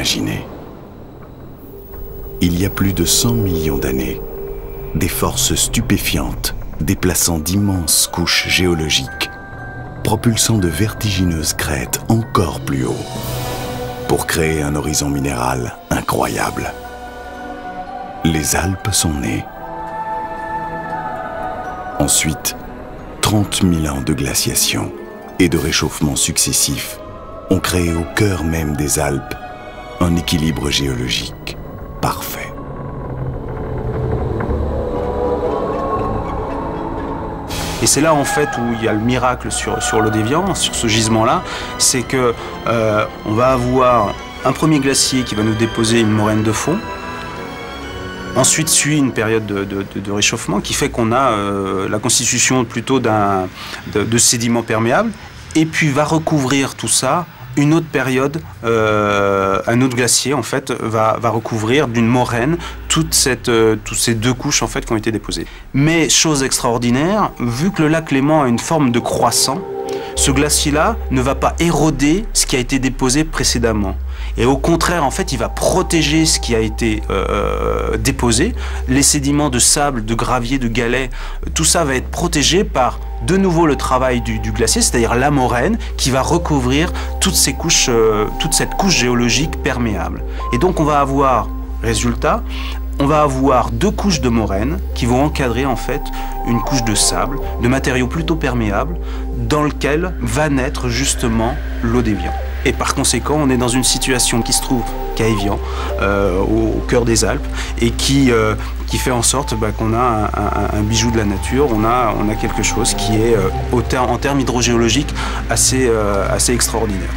imaginer. Il y a plus de 100 millions d'années, des forces stupéfiantes déplaçant d'immenses couches géologiques, propulsant de vertigineuses crêtes encore plus haut, pour créer un horizon minéral incroyable. Les Alpes sont nées. Ensuite, 30 000 ans de glaciation et de réchauffement successifs ont créé au cœur même des Alpes un équilibre géologique parfait. Et c'est là en fait où il y a le miracle sur l'Eau-des-Vians, sur ce gisement-là, c'est que on va avoir un premier glacier qui va nous déposer une moraine de fond. Ensuite suit une période de réchauffement qui fait qu'on a la constitution plutôt de sédiments perméables, et puis va recouvrir tout ça une autre période, un autre glacier en fait va recouvrir d'une moraine toutes ces deux couches en fait qui ont été déposées. Mais chose extraordinaire, vu que le lac Léman a une forme de croissant, ce glacier-là ne va pas éroder ce qui a été déposé précédemment. Et au contraire, en fait, il va protéger ce qui a été déposé. Les sédiments de sable, de gravier, de galets, tout ça va être protégé par de nouveau le travail du glacier, c'est-à-dire la moraine, qui va recouvrir toutes ces couches, toute cette couche géologique perméable. Et donc on va avoir, résultat, on va avoir deux couches de moraine qui vont encadrer en fait une couche de sable, de matériaux plutôt perméables, dans lequel va naître justement l'Eau-des-Vians. Et par conséquent, on est dans une situation qui se trouve qu'à Évian, au cœur des Alpes, et qui fait en sorte qu'on a un bijou de la nature, on a quelque chose qui est, en termes hydrogéologiques, assez extraordinaire.